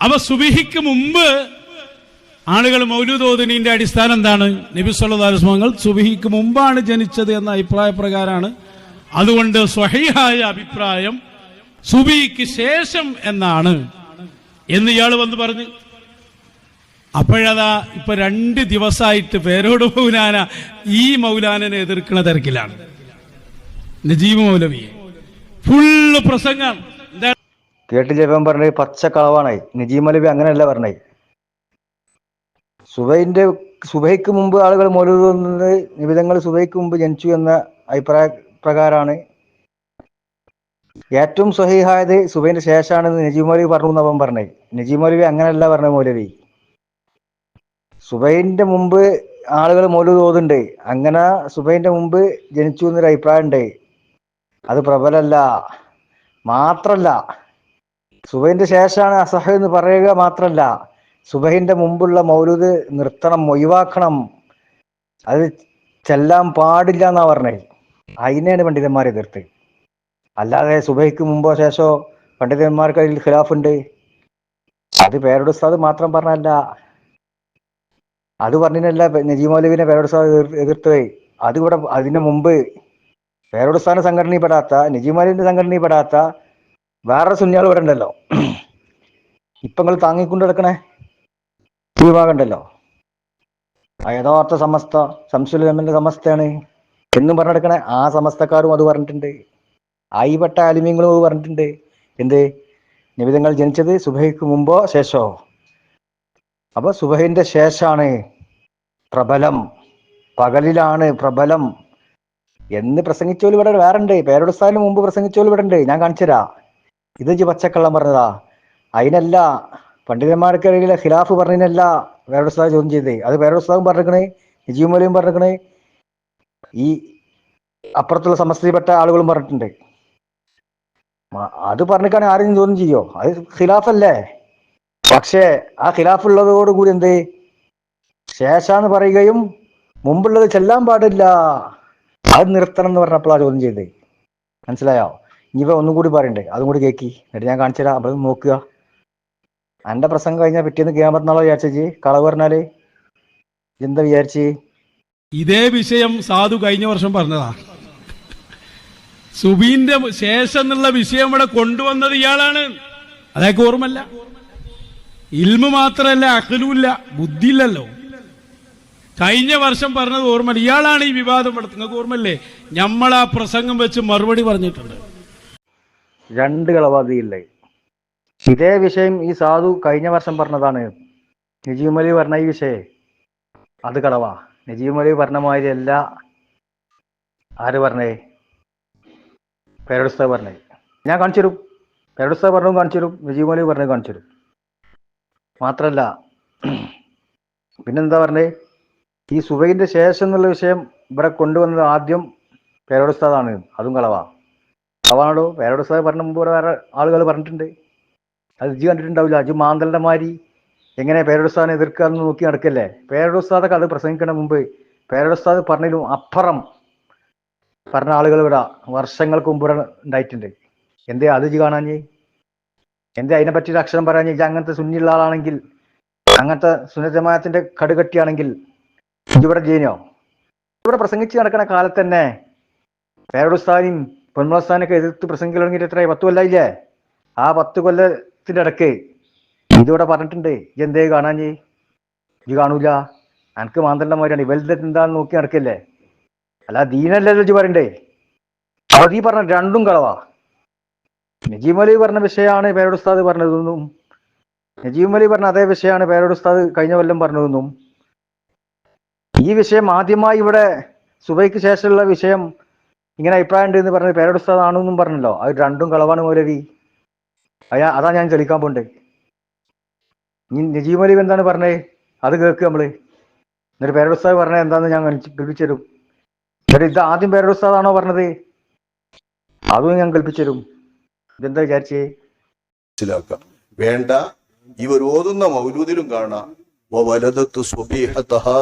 അപ്പൊ സുബഹിക്ക് മുമ്പ് ആളുകൾ മൗലൂദ് ഓതുന്നതിന്റെ അടിസ്ഥാനം എന്താണ്? നബി സല്ലല്ലാഹു അലൈഹി വസല്ലം സുബഹിക്ക് മുമ്പാണ് ജനിച്ചത് എന്ന അഭിപ്രായ പ്രകാരമാണ്. അതുകൊണ്ട് സ്വഹീഹായ അഭിപ്രായം സുബഹിക്ക് ശേഷം എന്നാണ് എന്ന് ഇയാൾ വന്ന് പറഞ്ഞു. അപ്പോഴതാ ഇപ്പൊ 2 ദിവസമായിട്ട് പേരോട് മൗലാന ഈ മൗലാനനെ എതിർക്കുന്ന തിരക്കിലാണ്. നജീബ് മൗലവിയെ ഫുള്ള് പ്രസംഗം കേട്ടില്ലേ ഇവൻ പറഞ്ഞത്? പച്ചക്കളവാണ്. നജീബ് മൗലവി അങ്ങനെയല്ല പറഞ്ഞത്. സുബഹിക്ക് മുമ്പ് ആളുകൾ മൗലൂദ് ഓതുന്നത് നിബിധങ്ങൾ സുബഹിക്ക് മുമ്പ് ജനിച്ചു എന്ന അഭിപ്രായ പ്രകാരമാണ്. ഏറ്റവും സ്വഹീഹായത് സുബഹിന്റെ ശേഷമാണെന്ന് നജീബ് മൗലവി പറഞ്ഞു എന്ന് അവൻ പറഞ്ഞത്. നജീബ് മൗലവി അങ്ങനെയല്ല പറഞ്ഞ മൗലവി. സുബഹിന്റെ മുമ്പ് ആളുകൾ മൗലൂദ് ഓതുന്നുണ്ട്, അങ്ങനെ സുബഹിന്റെ മുമ്പ് ജനിച്ചു എന്നൊരു അഭിപ്രായം ഉണ്ട്. അത് പ്രബലല്ല. മാത്രല്ല സുബഹിന്റെ ശേഷമാണ് അസഹ എന്ന് പറയുക മാത്രല്ല, സുബഹിന്റെ മുമ്പുള്ള മൗലൂദ് നിർത്തണം, ഒഴിവാക്കണം, അത് ചെല്ലാൻ പാടില്ല എന്നാ പറഞ്ഞത്. അതിനെയാണ് പണ്ഡിതന്മാരെ എതിർത്ത്. അല്ലാതെ സുബഹിക്ക് മുമ്പോ ശേഷോ പണ്ഡിതന്മാർക്ക് അതിൽ ഖിലാഫുണ്ട്. അത് പേരോട് ഉസ്താദ് മാത്രം പറഞ്ഞല്ല, അത് പറഞ്ഞില്ല നജീബ് മൗലവിനെ പേരോട് ഉസ്താദ് എതിർത്തത്. അതിവിടെ അതിന് മുമ്പ് പേരോട് ഉസ്താദിന്റെ സംഘടനയിൽപ്പെടാത്ത, നജീബ് മൗലവിന്റെ സംഘടനയിൽപ്പെടാത്ത വേറെ സുന്നികൾ ഇവിടെ ഉണ്ടല്ലോ. ഇപ്പൊ നിങ്ങൾ താങ്ങിക്കൊണ്ട് കിടക്കണേ വിഭാഗമുണ്ടല്ലോ, യഥാർത്ഥ സമസ്ത ശംസുൽ സമസ്തയാണ് എന്നും പറഞ്ഞെടുക്കണേ. ആ സമസ്തക്കാരും അത് പറഞ്ഞിട്ടുണ്ട്, ആയിപ്പെട്ട ആലിമ്യങ്ങളും അത് പറഞ്ഞിട്ടുണ്ട്. എന്ത്? നിബിധങ്ങൾ ജനിച്ചത് സുബഹിക്ക് മുമ്പോ ശേഷോ? അപ്പൊ സുബഹിന്റെ ശേഷാണ് പ്രബലം, പകലിലാണ് പ്രബലം എന്ന് പ്രസംഗിച്ചോല് ഇവിടെ വേറെ ഉണ്ട്. പേരോടുസ്ഥാനിന് മുമ്പ് പ്രസംഗിച്ചോല് ഇവിടെ ഉണ്ട്. ഞാൻ കാണിച്ചുതരാ. ഇത് പച്ചക്കള്ളം പറഞ്ഞതാ. അതിനല്ല പണ്ഡിതന്മാർക്കിടയിലെ ഖിലാഫ് പറഞ്ഞതിനല്ല പേരോടുസ്ഥാൻ ചോദ്യം ചെയ്തേ. അത് പേരോടുസ്ഥാനും പറഞ്ഞിരിക്കണേ, നജീബ് മൗലവിയും പറഞ്ഞിരിക്കണേ, ഈ അപ്പുറത്തുള്ള സമസ്തയിൽപ്പെട്ട ആളുകളും പറഞ്ഞിട്ടുണ്ട്. അത് പറഞ്ഞിട്ടാണ് ആരെങ്കിലും ചോദ്യം ചെയ്യോ? അത് ഖിലാഫല്ലേ. പക്ഷേ ആ ഖിലാഫുള്ളതോടുകൂടി എന്ത് ശേഷാന്ന് പറയുകയും മുമ്പുള്ളത് ചെല്ലാൻ പാടില്ല, അത് നിർത്തണം എന്ന് പറഞ്ഞപ്പോഴാ ചോദ്യം ചെയ്തേ. മനസ്സിലായോ? ഇനിയിപ്പോ ഒന്നും കൂടി പറയണ്ടേ, അതും കൂടി കേക്കി, എന്നിട്ട് ഞാൻ കാണിച്ചു തരാം. അപ്പം നോക്കുക. എന്റെ പ്രസംഗം കഴിഞ്ഞാൽ പിറ്റേന്ന് ഖിയാമത്ത് നാളെ വിചാരിച്ചേ കളവ് പറഞ്ഞാല് എന്താ വിചാരിച്ച്? ഇതേ വിഷയം സാധു കഴിഞ്ഞ വർഷം പറഞ്ഞതാ. സുബീന്റെ ശേഷം എന്നുള്ള വിഷയം ഇവിടെ കൊണ്ടുവന്നത് ഇയാളാണ്. അതൊക്കെ ഓർമ്മല്ല. ഇൽമു മാത്രല്ല, അഖ്ലുല്ല, ബുദ്ധിയില്ലല്ലോ. കഴിഞ്ഞ വർഷം പറഞ്ഞത് ഓർമ്മല്ല. ഇയാളാണ് ഈ വിവാദം പെടുത്തുന്നത്. നിങ്ങൾക്ക് ഓർമ്മല്ലേ? നമ്മളാ പ്രസംഗം വെച്ച് മറുപടി പറഞ്ഞിട്ടുണ്ട്. 2 കളവാദിയില്ലേ? ഇതേ വിഷയം ഈ സാധു കഴിഞ്ഞ വർഷം പറഞ്ഞതാണ്. നജീബ് മൗലവി പറഞ്ഞ ഈ വിഷയം അത് കളവാ. നജീബ് മൗലവി പറഞ്ഞ മാതിരി അല്ല. ആര് പറഞ്ഞേ? പേരോട് ഉസ്താദ് പറഞ്ഞേ. ഞാൻ കാണിച്ചു തരും. പേരോട് ഉസ്താദ് പറഞ്ഞതും കാണിച്ചു തരും, നജീബ് മൗലവി പറഞ്ഞത് കാണിച്ചു തരും. മാത്രല്ല പിന്നെന്താ പറഞ്ഞേ? ഈ സുബഹിന്റെ ശേഷം എന്നുള്ള വിഷയം ഇവിടെ കൊണ്ടുവന്നത് ആദ്യം പേരോട് ഉസ്താദാണ്. അതും കളവാ. കളവാണോ? പേരോട് ഉസ്താദ് പറഞ്ഞ മുമ്പ് വേറെ ആളുകൾ പറഞ്ഞിട്ടുണ്ട്. അത് ഇജ്ജ് കണ്ടിട്ടുണ്ടാവില്ല. അജ് മാന്തലിന്റെ മാതിരി എങ്ങനെ പേരോട് ഉസ്താദിനെ എതിർക്കുക എന്ന് നോക്കി നടക്കല്ലേ. പേരോട് ഉസ്താദൊക്കെ അത് പ്രസംഗിക്കണ മുമ്പ് പേരോട് ഉസ്താദ് പറഞ്ഞതിലും അപ്പുറം പറഞ്ഞ ആളുകൾ ഇവിടെ വർഷങ്ങൾക്ക് മുമ്പ് ഇവിടെ ഉണ്ടായിട്ടുണ്ട്. എന്തേ അത് ഇജ്ജ് കാണാഞ്ഞ്? എന്തേ അതിനെ പറ്റിയൊരു അക്ഷരം പറയാഞ്ഞ്? ഇജ്ജ് അങ്ങനത്തെ സുന്നിയുള്ള ആളാണെങ്കിൽ, അങ്ങനത്തെ സുന്നത്ത് ജമാഅത്തിന്റെ കടുകട്ടിയാണെങ്കിൽ ഇജ്ജിവിടെ ജയിനോ? ഇവിടെ പ്രസംഗിച്ച് നടക്കുന്ന കാലത്ത് തന്നെ പേരോട് ഉസ്താദിനെയും പൊന്മുള ഉസ്താദിനൊക്കെ എതിർത്ത് പ്രസംഗിക്കാൻ തുടങ്ങിയിട്ട് എത്രയായി? 10 കൊല്ലായില്ലേ? ആ 10 കൊല്ലത്തിന്റെ ഇടയ്ക്ക് ഇതിവിടെ പറഞ്ഞിട്ടുണ്ട്. എന്തേ കാണാഞ്ഞ്? ഇജ്ജ് കാണൂല. എനിക്ക് മാന്തലിന്റെ മാതിരിയാണ്. ഇവരുടെ എന്താന്ന് നോക്കി നടക്കല്ലേ. അല്ല ദീനല്ലല്ലോ ഇജ്ജ് പറയണ്ടേ. അത് ഈ പറഞ്ഞ 2ഉം കളവാ. നജീബ് മൗലവി പറഞ്ഞ വിഷയമാണ് പേരോട് ഉസ്താദ് പറഞ്ഞതെന്നും, നജീബ് മൗലവി പറഞ്ഞ അതേ വിഷയമാണ് പേരോട് ഉസ്താദ് കഴിഞ്ഞ കൊല്ലം പറഞ്ഞതെന്നും, ഈ വിഷയം ആദ്യമായി ഇവിടെ സുബഹിക്ക് ശേഷമുള്ള വിഷയം ഇങ്ങനെ അഭിപ്രായം ഉണ്ട് എന്ന് പറഞ്ഞത് പേരോട് ഉസ്താദ് ആണെന്നും പറഞ്ഞല്ലോ. അത് 2ഉം കളവാണ് മൗലവി. അതാ ഞാൻ ചലിക്കാൻ പോണ്ടേ. ഇനി നജീബ് മൗലവി എന്താണ് പറഞ്ഞത് അത് കേൾക്കുക നമ്മള്. എന്നിട്ട് പേരോട് ഉസ്താദ് പറഞ്ഞത് എന്താണെന്ന് ഞാൻ കേൾപ്പിച്ചു തരും. എന്നിട്ട് ഇത് ആദ്യം പേരോട് ഉസ്താദാണോ പറഞ്ഞത് അതും ഞാൻ കേൾപ്പിച്ചു തരും. ഇതെന്താ വിചാരിച്ചേ? മനസ്സിലാക്കാം വേണ്ട. ഇവർ ഓതുന്ന മൗലൂദിലും കാണാം വലദത്തു സുബീഹതഹാ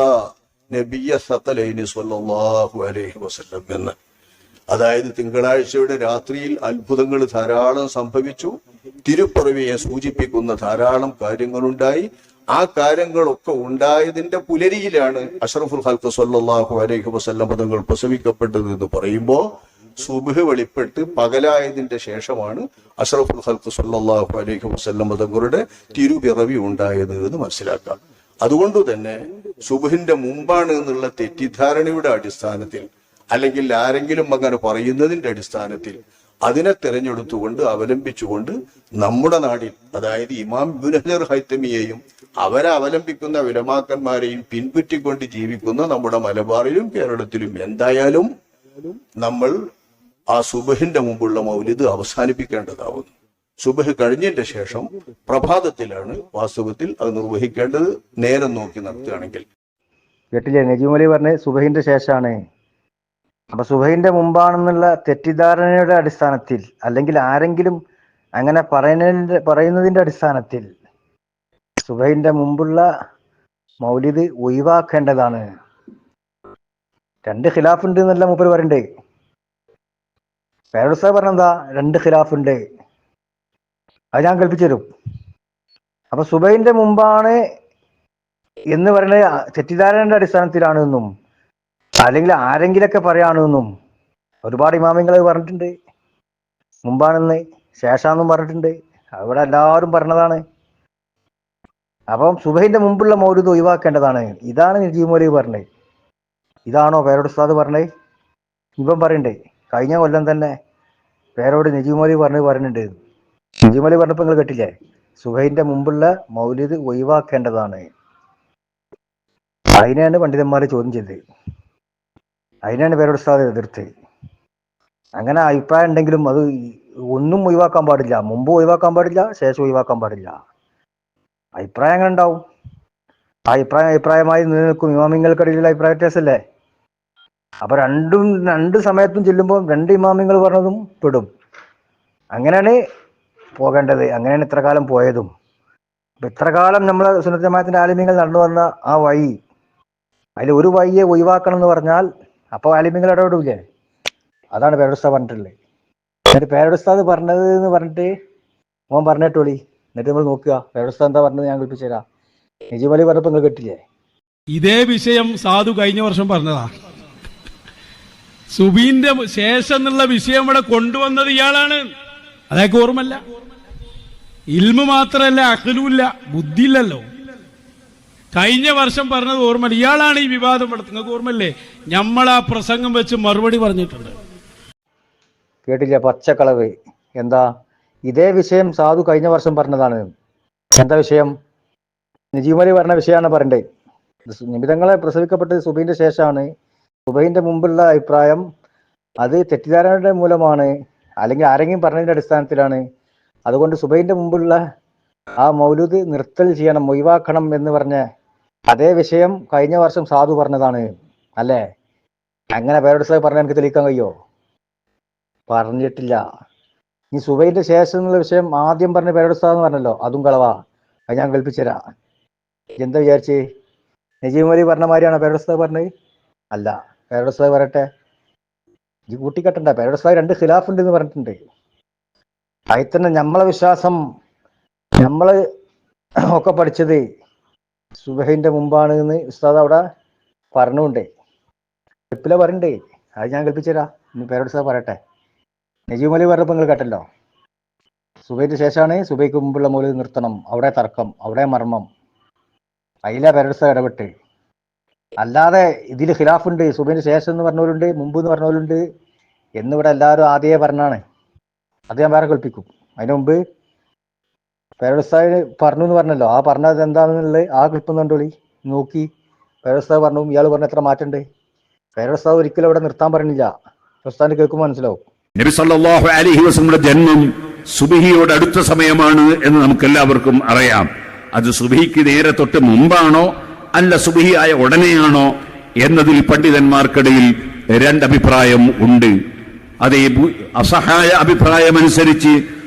നബിയ സഖലൈനി സ്വല്ലല്ലാഹു അലൈഹി വസല്ലം എന്ന്. അതായത് തിങ്കളാഴ്ചയുടെ രാത്രിയിൽ അത്ഭുതങ്ങൾ ധാരാളം സംഭവിച്ചു. തിരുപ്പിറവിയെ സൂചിപ്പിക്കുന്ന ധാരാളം കാര്യങ്ങളുണ്ടായി. ആ കാര്യങ്ങളൊക്കെ ഉണ്ടായതിന്റെ പുലരിയിലാണ് അഷ്റഫുൽ ഖൽഖ് സ്വല്ലല്ലാഹു അലൈഹി വസല്ലം തങ്ങൾ പ്രസവിക്കപ്പെട്ടത് എന്ന് പറയുമ്പോൾ സുബ്ഹ് വെളിപ്പെട്ട് പകലായതിന്റെ ശേഷമാണ് അഷ്റഫുൽ ഖൽഖ് സ്വല്ലല്ലാഹു അലൈഹി വസല്ലം തങ്ങളുടെ തിരുപിറവി ഉണ്ടായത് എന്ന് മനസ്സിലാക്കാം. അതുകൊണ്ട് തന്നെ സുബ്ഹിന്റെ മുമ്പാണ് എന്നുള്ള തെറ്റിദ്ധാരണയുടെ അടിസ്ഥാനത്തിൽ, അല്ലെങ്കിൽ ആരെങ്കിലും അങ്ങനെ പറയുന്നതിന്റെ അടിസ്ഥാനത്തിൽ അതിനെ തിരഞ്ഞെടുത്തുകൊണ്ട് അവലംബിച്ചുകൊണ്ട് നമ്മുടെ നാടിൽ, അതായത് ഇമാം ഇബ്നു ഹജർ ഹൈതമിയെയും അവരെ അവലംബിക്കുന്ന ഉലമാക്കന്മാരെയും പിൻപറ്റിക്കൊണ്ട് ജീവിക്കുന്ന നമ്മുടെ മലബാറിലും കേരളത്തിലും എന്തായാലും നമ്മൾ ആ സുബഹിന്റെ മുമ്പുള്ള മൗലിദ് അവസാനിപ്പിക്കേണ്ടതാവുന്നു. സുബഹ് കഴിഞ്ഞതിന്റെ ശേഷം പ്രഭാതത്തിലാണ് വാസ്തവത്തിൽ അത് നിർവഹിക്കേണ്ടത്, നേരം നോക്കി നടത്തുകയാണെങ്കിൽ. കേട്ടില്ലേ നജീം അലി പറഞ്ഞ് സുബഹിന്റെ ശേഷമാണ്. അപ്പൊ സുബഹിന്റെ മുമ്പാണെന്നുള്ള തെറ്റിദ്ധാരണയുടെ അടിസ്ഥാനത്തിൽ, അല്ലെങ്കിൽ ആരെങ്കിലും അങ്ങനെ പറയുന്നതിന്റെ അടിസ്ഥാനത്തിൽ സുബഹിന്റെ മുമ്പുള്ള മൗലിദ് ഒഴിവാക്കേണ്ടതാണ്. രണ്ട് ഖിലാഫ് ഉണ്ട് എന്നല്ല മൂപ്പര് പറയണ്ടേ. പേരടുത്ത പറഞ്ഞെന്താ, രണ്ട് ഖിലാഫ് ഉണ്ട്, അത് ഞാൻ കൽപ്പിച്ചു തരും. അപ്പൊ സുബഹിന്റെ മുമ്പാണ് എന്ന് പറയുന്നത് തെറ്റിദ്ധാരണയുടെ അടിസ്ഥാനത്തിലാണെന്നും, അല്ലെങ്കിൽ ആരെങ്കിലൊക്കെ പറയാണെന്നും ഒരുപാട് ഇമാമിങ്ങൾ പറഞ്ഞിട്ടുണ്ട്. മുമ്പാണെന്ന് ശേഷാന്നും പറഞ്ഞിട്ടുണ്ട്. അവിടെ എല്ലാവരും പറഞ്ഞതാണ്. അപ്പം സുബഹിന്റെ മുമ്പുള്ള മൗലിദ് ഒഴിവാക്കേണ്ടതാണ്. ഇതാണ് നജീം മൗലവി പറഞ്ഞത്. ഇതാണോ പേരോട് ഉസ്താദ് പറഞ്ഞത്? ഇവൻ പറയണ്ടേ കഴിഞ്ഞ കൊല്ലം തന്നെ പേരോട് നജീം മൗലവി പറഞ്ഞിട്ടുണ്ട്. നജീം മൗലവി പറഞ്ഞപ്പോൾ നിങ്ങൾ കേട്ടില്ലേ, സുബഹിന്റെ മുമ്പുള്ള മൗലിദ് ഒഴിവാക്കേണ്ടതാണ്. അതിനെയാണ് പണ്ഡിതന്മാർ ചോദ്യം ചെയ്തത്. അതിനാണ് പേരോട് ഉസ്താദ് എതിർത്ത്. അങ്ങനെ അഭിപ്രായം ഉണ്ടെങ്കിലും അത് ഒന്നും ഒഴിവാക്കാൻ പാടില്ല. മുമ്പ് ഒഴിവാക്കാൻ പാടില്ല, ശേഷം ഒഴിവാക്കാൻ പാടില്ല. അഭിപ്രായം അങ്ങനെ ഉണ്ടാവും. ആ അഭിപ്രായമായി നിലനിൽക്കും. ഇമാമിങ്ങൾക്കിടയിലുള്ള അഭിപ്രായ വ്യത്യാസമല്ലേ. അപ്പൊ രണ്ട് സമയത്തും ചെല്ലുമ്പോൾ രണ്ട് ഇമാമിങ്ങൾ പറഞ്ഞതും പെടും. അങ്ങനെയാണ് പോകേണ്ടത്. അങ്ങനെയാണ് ഇത്ര കാലം പോയതും. അപ്പൊ ഇത്ര കാലം നമ്മളെ സുന്നത്ത് ജമാഅത്തിന്റെ ആലിമീങ്ങൾ നടന്നു വന്ന ആ വഴി, അതിൽ ഒരു വഴിയെ ഒഴിവാക്കണം എന്ന് പറഞ്ഞാൽ അപ്പോൾ ആലിമീങ്ങൾ ഇടപെടില്ലേ. അതാണ് പേരോട് ഉസ്താദ് പറഞ്ഞിട്ടുള്ളത്. എന്നിട്ട് പേരോട് ഉസ്താദ് പറഞ്ഞത് എന്ന് പറഞ്ഞിട്ട് മോൻ പറഞ്ഞിട്ടോളി. എന്നിട്ട് നമ്മൾ നോക്കുക പേരോട് ഉസ്താദ് എന്താ പറഞ്ഞത് ഞാൻ കേൾപ്പിച്ചു തരാം. നജീം അലി പറഞ്ഞപ്പോൾ നിങ്ങൾ കേട്ടില്ലേ? ഇതേ വിഷയം സാധു കഴിഞ്ഞ വർഷം പറഞ്ഞതാ. സുബീന്റെ ശേഷം എന്നുള്ള വിഷയം ഇവിടെ കൊണ്ടുവന്നത് ഇയാളാണ്. അതൊക്കെ ഓർമ്മല്ല. ഇൽമ് മാത്രമല്ല, അഖ്ലുല്ല, ബുദ്ധിയില്ലല്ലോ. കഴിഞ്ഞ വർഷം പറഞ്ഞത് ഓർമ്മല്ല. ഇയാളാണ് ഈ വിവാദം ഇവിടെ. നിങ്ങൾക്ക് ഓർമ്മല്ലേ, നമ്മൾ ആ പ്രസംഗം വെച്ച് മറുപടി പറഞ്ഞിട്ടുണ്ട്. കേട്ടില്ല? പച്ചക്കളവ്. എന്താ ഇതേ വിഷയം സാധു കഴിഞ്ഞ വർഷം പറഞ്ഞതാണ്. എന്താ വിഷയം? നജീം അലി പറഞ്ഞ വിഷയമാണ് പറയണ്ടേ. നിബിതങ്ങളെ പ്രസവിക്കപ്പെട്ടത് സുബഹിന്റെ ശേഷമാണ്. സുബഹിന്റെ മുമ്പുള്ള അഭിപ്രായം അത് തെറ്റിദ്ധാരണയുടെ മൂലമാണ്, അല്ലെങ്കിൽ ആരെങ്കിലും പറഞ്ഞതിന്റെ അടിസ്ഥാനത്തിലാണ്. അതുകൊണ്ട് സുബഹിന്റെ മുമ്പുള്ള ആ മൗലൂദ് നിർത്തൽ ചെയ്യണം, ഒഴിവാക്കണം എന്ന് പറഞ്ഞ അതേ വിഷയം കഴിഞ്ഞ വർഷം സാധു പറഞ്ഞതാണ് അല്ലേ? അങ്ങനെ പേരോട് സാഹിബ് പറഞ്ഞാൽ എനിക്ക് തെളിയിക്കാൻ കഴിയോ? പറഞ്ഞിട്ടില്ല. ഈ സുബഹിന്റെ ശേഷം എന്നുള്ള വിഷയം ആദ്യം പറഞ്ഞ പേരോട് സാഹിബ് എന്ന് പറഞ്ഞല്ലോ, അതും കളവാ. അത് ഞാൻ കൽപ്പിച്ചുതരാം. എന്താ വിചാരിച്ച്? നജീം അലി പറഞ്ഞ മാതിരിയാണോ പേരോട് സാഹിബ് പറഞ്ഞത്? അല്ല. പേരോട് സാഹിബ് പറയട്ടെ. ഈ കൂട്ടിക്കെട്ടണ്ട. പേരോട് സാഹിബ് രണ്ട് ഖിലാഫ് ഉണ്ട് എന്ന് പറഞ്ഞിട്ടുണ്ട്. അതിൽ തന്നെ നമ്മളെ വിശ്വാസം, നമ്മള് ഒക്കെ പഠിച്ചത് സുബഹിന്റെ മുമ്പാണ് എന്ന് ഉസ്താദ് അവിടെ പറഞ്ഞുകൊണ്ടേ ക്ലിപ്പിലെ പറയണ്ടേ. അത് ഞാൻ കൽപ്പിച്ചുതരാം. ഇനി പേരോട് സാഹിബ് പറയട്ടെ. നജീം അലി പറഞ്ഞപ്പോൾ നിങ്ങൾ കേട്ടല്ലോ, സുബഹിന്റെ ശേഷമാണ്, സുബഹിക്ക് മുമ്പുള്ള മൗലിദ് നിർത്തണം. അവിടെ തർക്കം, അവിടെ മർമ്മം. അതിലെ പേരോട് സാഹിബ് ഇടപെട്ട്. അല്ലാതെ ഇതിൽ ഖിലാഫുണ്ട്, സുബഹിന്റെ ശേഷം എന്ന് പറഞ്ഞവരുണ്ട്, മുമ്പ് എന്ന് പറഞ്ഞവരുണ്ട് എന്നിവിടെ എല്ലാവരും ആദ്യമേ പറഞ്ഞാണ്. അത് ഞാൻ വേറെ കൽപ്പിക്കും. അതിന് മുമ്പ് പേരോട് സാഹിബ് പറഞ്ഞു എന്ന് പറഞ്ഞല്ലോ, ആ പറഞ്ഞത് എന്താണെന്നുള്ളത് ആ ക്ലിപ്പ് കണ്ടോളി, നോക്കി. പേരോട് സാഹിബ് പറഞ്ഞു, ഇയാൾ പറഞ്ഞ എത്ര മാറ്റമുണ്ട്. പേരോട് സാഹിബ് ഒരിക്കലും അവിടെ നിർത്താൻ പറഞ്ഞില്ല. ഉസ്താദിന് കേൾക്കുമ്പോൾ മനസ്സിലാവും. നബി സല്ലല്ലാഹു അലൈഹി വസല്ലമയുടെ ജന്മം സുബ്ഹിയോട് അടുത്ത സമയമാണ് എന്ന് നമുക്ക് എല്ലാവർക്കും അറിയാം. അത് സുബ്ഹിക്ക് നേരെ തൊട്ട് മുമ്പാണോ അല്ല സുബ്ഹിയായ ഉടനെയാണോ എന്നതിൽ പണ്ഡിതന്മാർക്കിടയിൽ രണ്ടഭിപ്രായം ഉണ്ട്. അതേ അസഹായ അഭിപ്രായമനുസരിച്ച്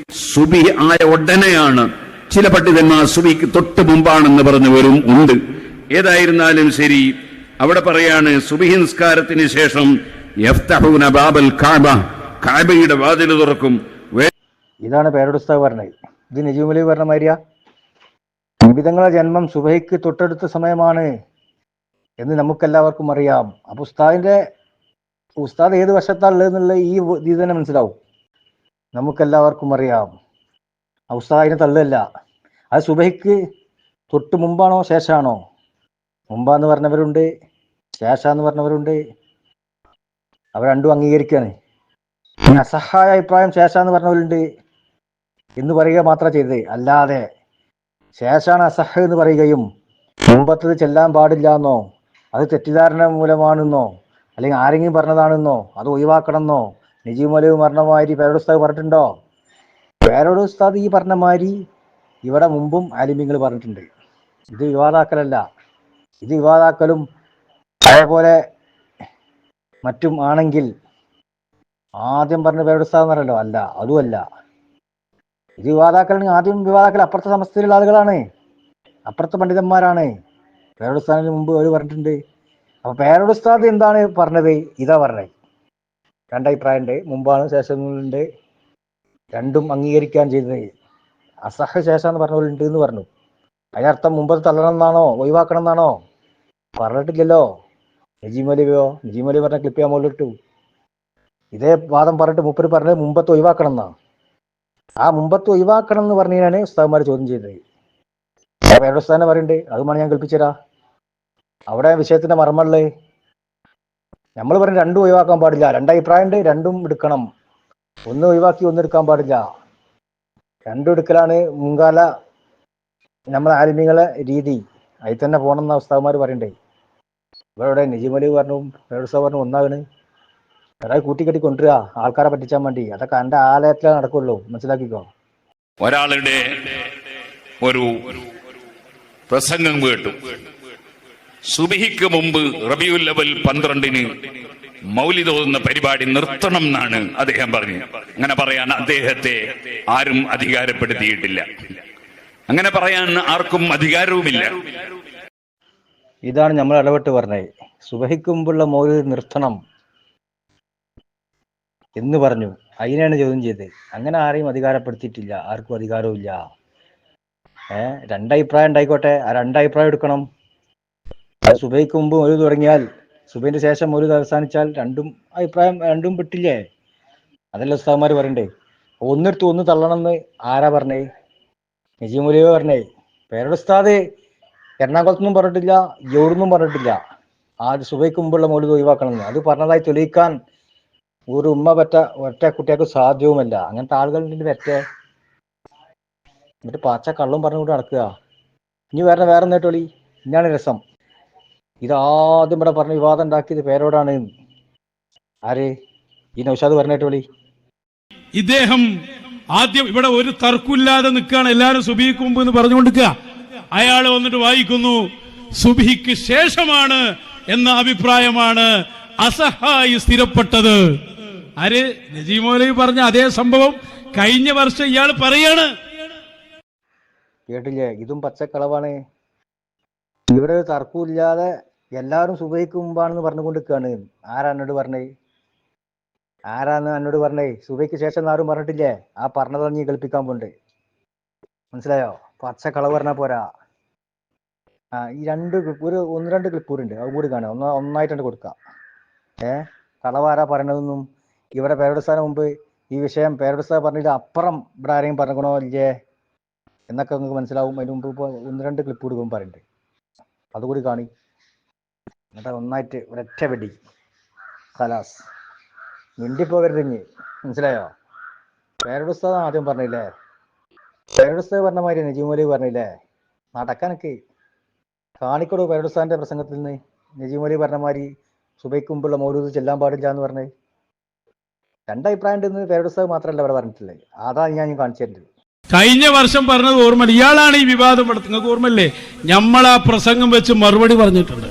സുബ്ഹി ആയ ഉടനെയാണ്. ചില പണ്ഡിതന്മാർ സുബ്ഹിക്ക് തൊട്ട് മുമ്പാണെന്ന് പറഞ്ഞവരും ഉണ്ട്. ഏതായിരുന്നാലും ശരി, അവിടെ പറയാണ് സുബ്ഹി നിസ്കാരത്തിന് ശേഷം യഫ്തഹൂന ബാബൽ കഅബ, കഅബയുടെ വാതിൽ തുറക്കും. ഇതാണ് പേരോട് ഉസ്താദ് പറഞ്ഞത്. ഇത് നജീബ് മൗലവി പറഞ്ഞ മാതിരിയാ. നിബിതങ്ങളുടെ ജന്മം സുബഹിക്ക് തൊട്ടടുത്ത സമയമാണ് എന്ന് നമുക്കെല്ലാവർക്കും അറിയാം. അപ്പൊ ഉസ്താദ് ഏത് വശത്താണുള്ളതെന്നുള്ള ഈ ഇത് തന്നെ മനസ്സിലാവും. നമുക്കെല്ലാവർക്കും അറിയാം. ഉസ്താദ് അതിനെ തള്ളല്ല. അത് സുബഹിക്ക് തൊട്ട് മുമ്പാണോ ശേഷമാണോ? മുമ്പാന്ന് പറഞ്ഞവരുണ്ട്, ശേഷാന്ന് പറഞ്ഞവരുണ്ട്. അവർ രണ്ടും അംഗീകരിക്കുകയാണ്. അസഹായ അഭിപ്രായം ശേഷാന്ന് പറഞ്ഞവരുണ്ട് എന്ന് പറയുക മാത്രം ചെയ്തത്. അല്ലാതെ ശേഷാണ് അസഹ എന്ന് പറയുകയും മുമ്പത്തത് ചെല്ലാൻ പാടില്ല എന്നോ അത് തെറ്റിദ്ധാരണ മൂലമാണെന്നോ അല്ലെങ്കിൽ ആരെങ്കിലും പറഞ്ഞതാണെന്നോ അത് ഒഴിവാക്കണമെന്നോ നജീബ് മൗലവി പറഞ്ഞ മാതിരി പേരോട് ഉസ്താദ് പറഞ്ഞിട്ടുണ്ടോ? പേരോട് ഉസ്താദ് ഈ പറഞ്ഞ മാതിരി ഇവിടെ മുമ്പും ആലിമ്യങ്ങൾ പറഞ്ഞിട്ടുണ്ട്. ഇത് വിവാദാക്കലല്ല. ഇത് വിവാദാക്കലും അതേപോലെ മറ്റും ആണെങ്കിൽ ആദ്യം പറഞ്ഞ പേരോട് ഉസ്താദ് പറഞ്ഞല്ലോ, അല്ല, അതുമല്ല. ഇത് വിവാദാക്കലാണെങ്കിൽ ആദ്യം വിവാദാക്കൽ അപ്പുറത്തെ സമസ്തയിലുള്ള ആളുകളാണ്, അപ്പുറത്തെ പണ്ഡിതന്മാരാണ്. പേരോട് ഉസ്താദിന് മുമ്പ് അവർ പറഞ്ഞിട്ടുണ്ട്. അപ്പൊ പേരോട് ഉസ്താദ് എന്താണ് പറഞ്ഞത്? ഇതാ പറഞ്ഞത്. രണ്ടഭിപ്രായമുണ്ട്, മുമ്പാണ് ശേഷങ്ങളുണ്ട്, രണ്ടും അംഗീകരിക്കാൻ ചെയ്തത്. അസഹ ശേഷാന്ന് പറഞ്ഞവരുണ്ട് എന്ന് പറഞ്ഞു. അതിനർത്ഥം മുമ്പത് തള്ളണം എന്നാണോ ഒഴിവാക്കണം എന്നാണോ? പറഞ്ഞിട്ടില്ലല്ലോ. നജീബ് മൗലവി പറഞ്ഞ ക്ലിപ്പ് ഞാൻ മുകളിലിട്ടു. ഇതേ വാദം പറഞ്ഞിട്ട് മൂപ്പര് പറഞ്ഞത് മുമ്പത്ത് ഒഴിവാക്കണം എന്നാ. ആ മുമ്പത്ത് ഒഴിവാക്കണം എന്ന് പറഞ്ഞാണ് ഉസ്താദ്മാർ ചോദ്യം ചെയ്തത്. പേരോട് ഉസ്താദിനെ പറയുന്നുണ്ട്, അതുമാണ് ഞാൻ കൽപ്പിച്ചരാ. അവിടെ വിഷയത്തിന്റെ മർമ്മള്ളേ. നമ്മൾ പറയും രണ്ടും ഒഴിവാക്കാൻ പാടില്ല. രണ്ടഭിപ്രായമുണ്ട്, രണ്ടും എടുക്കണം. ഒന്ന് ഒഴിവാക്കി ഒന്നെടുക്കാൻ പാടില്ല. രണ്ടും എടുക്കലാണ് മുൻകാല നമ്മളെ ആലിമ്യങ്ങളെ രീതി. അതിൽ തന്നെ പോകണം എന്ന ഉസ്താദ്മാർ പറയണ്ടേ. ഇവിടെ നജീബ് മൗലവി പറഞ്ഞു, പേരോട് ഉസ്താദ് പറഞ്ഞു ഒന്നാകണ്. അതായത് കൂട്ടിക്കെട്ടി കൊണ്ടുവരിക ആൾക്കാരെ പറ്റിച്ചാൻ വേണ്ടി. അതൊക്കെ എന്റെ ആലയത്തിലേ നടക്കുള്ളൂ, മനസ്സിലാക്കിക്കോ. ഒരാളുടെ ഒരു പ്രസംഗം കേട്ടു. സുബഹിക്ക് മുമ്പ് റബീഉൽ അവ്വൽ 12-ന് മൗലിദ് ഓതുന്ന പരിപാടി നിർത്തണം എന്നാണ് അദ്ദേഹം പറഞ്ഞു. അങ്ങനെ പറയാൻ അദ്ദേഹത്തെ ആരും അധികാരപ്പെടുത്തിയിട്ടില്ല. അങ്ങനെ പറയാൻ ആർക്കും അധികാരവുമില്ല. ഇതാണ് നമ്മൾ ഇടപെട്ട് പറഞ്ഞത്. സുബഹിക്ക് മുമ്പുള്ള മൗലിദ് നിർത്തണം എന്ന് പറഞ്ഞു. അതിനാണ് ചോദ്യം ചെയ്തത്. അങ്ങനെ ആരെയും അധികാരപ്പെടുത്തിയിട്ടില്ല, ആർക്കും അധികാരവും ഇല്ല. രണ്ടഭിപ്രായം ഉണ്ടായിക്കോട്ടെ, ആ രണ്ടഭിപ്രായം എടുക്കണം. സുബഹിക്ക് മുമ്പ് മൗലിദ് തുടങ്ങിയാൽ സുബഹിന്റെ ശേഷം മൗലിദ് അവസാനിച്ചാൽ രണ്ടും അഭിപ്രായം, രണ്ടും പെട്ടില്ലേ? അതല്ല ഉസ്താദ്മാർ പറയണ്ടേ. ഒന്നെടുത്ത് ഒന്ന് തള്ളണം എന്ന് ആരാ പറഞ്ഞേ? നജീബ് മൗലവി പറഞ്ഞേ. പേരോട് ഉസ്താദ് എറണാകുളത്തൊന്നും പറഞ്ഞിട്ടില്ല, എവിടുന്നും പറഞ്ഞിട്ടില്ല ആദ്യം സുബഹിക്ക് മുമ്പുള്ള മൗലിദ് ഒഴിവാക്കണം എന്ന്. അത് പറഞ്ഞതായി തെളിയിക്കാൻ ഒരു ഉമ്മ ഒറ്റ കുട്ടികൾക്ക് സാധ്യവുമല്ല. അങ്ങനത്തെ ആളുകളുടെ വരട്ടെ. എന്നിട്ട് പാച്ച കള്ളും പറഞ്ഞുകൊണ്ട് നടക്കുക. ഇനി വേറെ നേട്ടോളി. ഇന്നാണ് രസം. ഇതാദ്യം ഇവിടെ പറഞ്ഞ വിവാദം ഉണ്ടാക്കിയത് പേരോടാണ്. ആര്? ഈ നൗഷാദ് പറഞ്ഞേട്ടോളി. ഇദ്ദേഹം ആദ്യം ഇവിടെ ഒരു തർക്കമില്ലാതെ നിൽക്കുകയാണ്. എല്ലാവരും സുബഹിക്ക് മുമ്പ് എന്ന് പറഞ്ഞുകൊണ്ടിരിക്കുക. അയാൾ വന്നിട്ട് വായിക്കുന്നു, സുബഹിക്ക് ശേഷമാണ് എന്ന അഭിപ്രായമാണ് അസഹായി സ്ഥിരപ്പെട്ടത്. ആര്? നജീബ് മൗലവി പറഞ്ഞ അതേ സംഭവം കഴിഞ്ഞ വർഷം ഇയാൾ പറയാണ്. കേട്ടില്ലേ? ഇതും പച്ചക്കളവാണ്. ഇവിടെ ഒരു തർക്കമില്ലാതെ എല്ലാവരും സുബഹിക്ക് മുമ്പാണെന്ന് പറഞ്ഞുകൊണ്ടിരിക്കുകയാണ്. ആരാ എന്നോട് പറഞ്ഞേ? സുബഹിക്ക് ശേഷം ആരും പറഞ്ഞിട്ടില്ലേ? ആ പറഞ്ഞതാണ് നീ കളിപ്പിക്കാൻ പോണ്ട്. മനസ്സിലായോ? പച്ചക്കളവ് പറഞ്ഞാൽ പോരാ. ഈ ഒന്ന് രണ്ട് ക്ലിപ്പ് കൂടി ഉണ്ട്, അത് കൂടി കാണാം. ഒന്നായിട്ടുണ്ട് കൊടുക്കാം. കളവാരാ പറയണതൊന്നും ഇവിടെ പേരോട് ഉസ്താദിന് മുമ്പ് ഈ വിഷയം പേരോട് ഉസ്താദ് പറഞ്ഞിട്ട് അപ്പുറം ഇവിടെ ആരെയും പറഞ്ഞണോ ഇല്ലേ എന്നൊക്കെ നിങ്ങൾക്ക് മനസ്സിലാവും. അതിന് മുമ്പ് ഇപ്പോൾ ഒന്ന് രണ്ട് ക്ലിപ്പ് കൊടുക്കുമ്പോൾ പറയുന്നുണ്ട്, അതുകൂടി കാണി. എന്നിട്ട് ഒന്നായിട്ട് ഒരൊറ്റ വെടി ഖലാസ്. മിണ്ടിപ്പോകരുത് ഇനി, മനസ്സിലായോ? പേരോട് ഉസ്താദ് ആദ്യം പറഞ്ഞില്ലേ? പേരോട് ഉസ്താദ് പറഞ്ഞ മാതിരി നജീബ് മൗലവി പറഞ്ഞില്ലേ? നടക്കാനൊക്കെ കാണിക്കോളൂ. പേരോട് ഉസ്താദിന്റെ പ്രസംഗത്തിൽ നിന്ന് നജീബ് മൗലവി പറഞ്ഞ മാതിരി സുബഹിക്ക് മുമ്പുള്ള മൗലൂദ് ചെല്ലാൻ പാടില്ല എന്ന് പറഞ്ഞത്. രണ്ടഭിപ്രായം ഉണ്ടെന്ന് പേരോട് ഉസ്താദ് മാത്രമല്ല ഇവിടെ പറഞ്ഞിട്ടുള്ളത്. അതാണ് ഞാൻ കാണിച്ചു തരുന്നത്. കഴിഞ്ഞ വർഷം പറഞ്ഞത് ഓർമ്മ. ഇയാളാണ് ഈ വിവാദം പെടുത്തുന്നത്. നിങ്ങൾക്ക് ഓർമ്മല്ലേ? നമ്മൾ ആ പ്രസംഗം വെച്ച് മറുപടി പറഞ്ഞിട്ടുണ്ട്.